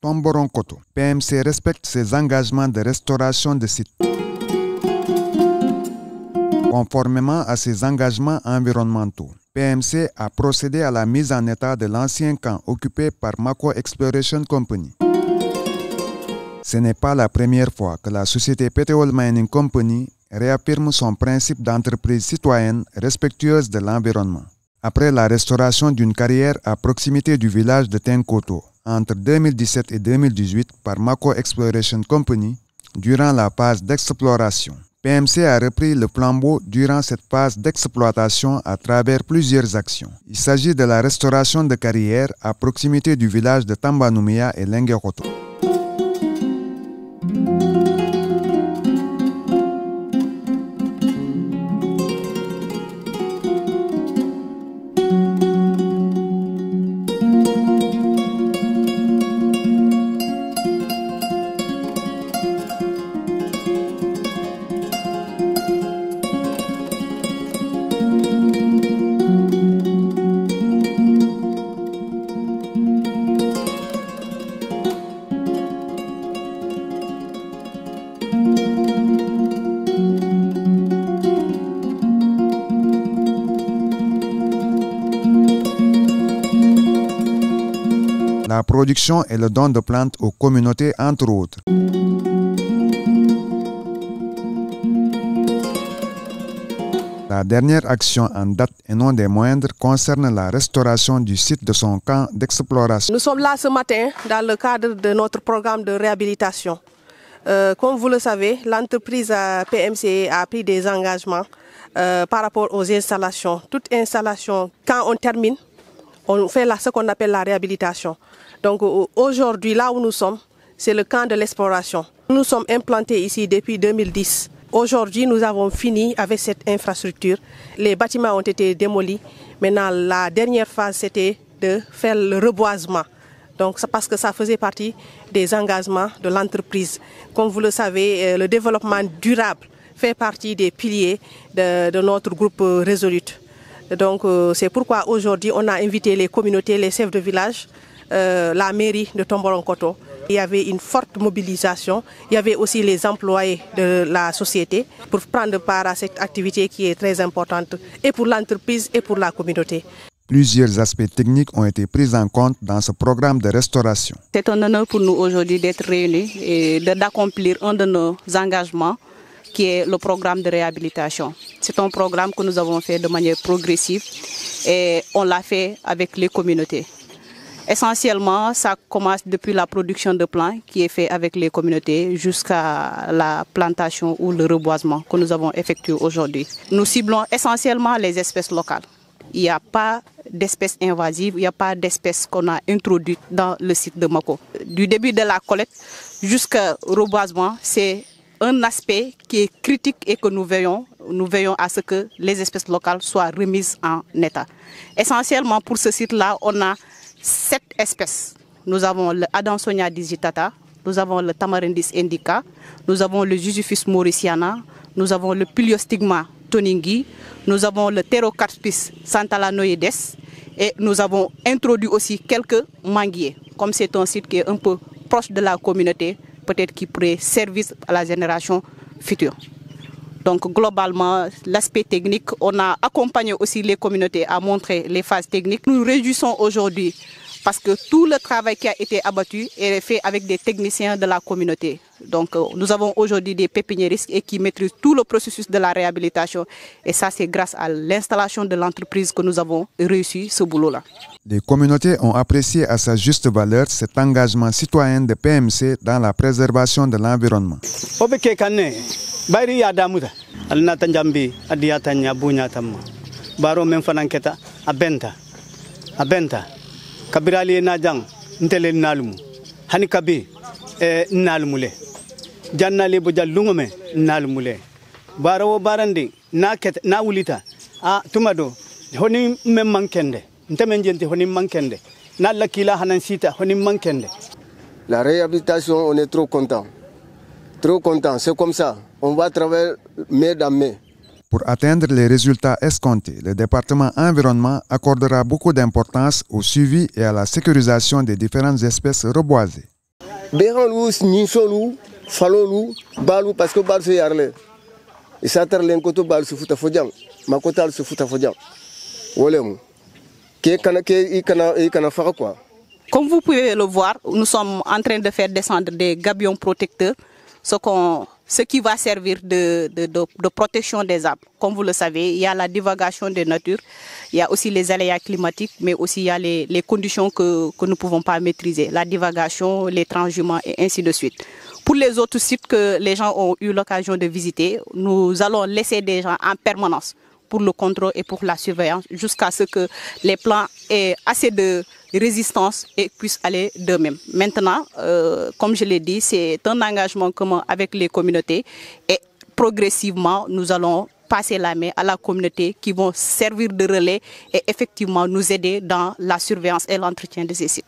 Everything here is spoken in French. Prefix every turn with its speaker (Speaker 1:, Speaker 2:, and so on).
Speaker 1: Tomboronkoto. PMC respecte ses engagements de restauration de sites. Conformément à ses engagements environnementaux, PMC a procédé à la mise en état de l'ancien camp occupé par Mako Exploration Company. Ce n'est pas la première fois que la société Peteol Mining Company réaffirme son principe d'entreprise citoyenne respectueuse de l'environnement. Après la restauration d'une carrière à proximité du village de Tenkoto entre 2017 et 2018 par Mako Exploration Company, durant la phase d'exploration, PMC a repris le flambeau durant cette phase d'exploitation à travers plusieurs actions. Il s'agit de la restauration de carrières à proximité du village de Tambanumia et Lengeroto. La production et le don de plantes aux communautés, entre autres. La dernière action en date et non des moindres concerne la restauration du site de son camp d'exploration.
Speaker 2: Nous sommes là ce matin dans le cadre de notre programme de réhabilitation. Comme vous le savez, l'entreprise PMC a pris des engagements par rapport aux installations. Toute installation, quand on termine, on fait ce qu'on appelle la réhabilitation. Donc aujourd'hui, là où nous sommes, c'est le camp de l'exploration. Nous sommes implantés ici depuis 2010. Aujourd'hui, nous avons fini avec cette infrastructure. Les bâtiments ont été démolis. Maintenant, la dernière phase, c'était de faire le reboisement. Donc, c'est parce que ça faisait partie des engagements de l'entreprise. Comme vous le savez, le développement durable fait partie des piliers de notre groupe Resolute. Donc, c'est pourquoi aujourd'hui, on a invité les communautés, les chefs de village, la mairie de Tomboronkoto. Il y avait une forte mobilisation. Il y avait aussi les employés de la société pour prendre part à cette activité qui est très importante et pour l'entreprise et pour la communauté.
Speaker 1: Plusieurs aspects techniques ont été pris en compte dans ce programme de restauration.
Speaker 3: C'est un honneur pour nous aujourd'hui d'être réunis et d'accomplir un de nos engagements qui est le programme de réhabilitation. C'est un programme que nous avons fait de manière progressive et on l'a fait avec les communautés. Essentiellement, ça commence depuis la production de plants qui est fait avec les communautés jusqu'à la plantation ou le reboisement que nous avons effectué aujourd'hui. Nous ciblons essentiellement les espèces locales. Il n'y a pas d'espèces invasives, il n'y a pas d'espèces qu'on a introduites dans le site de Mako. Du début de la collecte jusqu'au reboisement, c'est un aspect qui est critique et que nous veillons à ce que les espèces locales soient remises en état. Essentiellement pour ce site-là, on a 7 espèces. Nous avons le Adansonia digitata, nous avons le Tamarindis indica, nous avons le Jujuphus mauriciana, nous avons le Pyliostigma toningi, nous avons le Pterocarpus santalanoides et nous avons introduit aussi quelques manguiers. Comme c'est un site qui est un peu proche de la communauté, peut-être qui pourrait servir à la génération future. Donc globalement, l'aspect technique, on a accompagné aussi les communautés à montrer les phases techniques. Nous nous réjouissons aujourd'hui parce que tout le travail qui a été abattu est fait avec des techniciens de la communauté. Donc nous avons aujourd'hui des pépiniéristes et qui maîtrisent tout le processus de la réhabilitation. Et ça, c'est grâce à l'installation de l'entreprise que nous avons réussi ce boulot-là.
Speaker 1: Les communautés ont apprécié à sa juste valeur cet engagement citoyen de PMC dans la préservation de l'environnement.
Speaker 4: Bayri ya damuda alna tanjambi adiyata nyabunya tamma baro men fananketa abenta kabirali najang ntele nalumu hani kabi nalumule jannale bojal lungome nalumule baro barandi naket na wulita tumado honi men mankende ntemen jenti honi mankende na lakila hanan sita honi mankende.
Speaker 5: La réhabilitation, on est trop content. Trop content, c'est comme ça. On va travailler main dans main.
Speaker 1: Pour atteindre les résultats escomptés, le département environnement accordera beaucoup d'importance au suivi et à la sécurisation des différentes espèces reboisées.
Speaker 5: Béranlou, Ninsolu, Falolou, Balou, parce que Balou c'est Yarle. Et ça t'a l'air que Balou se fout à Fodjan. Ma côté se fout à Fodjan. Wolem. Qui est faire quoi?
Speaker 3: Comme vous pouvez le voir, nous sommes en train de faire descendre des gabions protecteurs, ce qui va servir de protection des arbres. Comme vous le savez, il y a la divagation des natures, il y a aussi les aléas climatiques, mais aussi il y a les conditions que nous ne pouvons pas maîtriser, la divagation, les transhumants et ainsi de suite. Pour les autres sites que les gens ont eu l'occasion de visiter, nous allons laisser des gens en permanence pour le contrôle et pour la surveillance jusqu'à ce que les plants aient assez de résistance et puissent aller d'eux-mêmes. Maintenant, comme je l'ai dit, c'est un engagement commun avec les communautés et progressivement, nous allons passer la main à la communauté qui vont servir de relais et effectivement nous aider dans la surveillance et l'entretien de ces sites.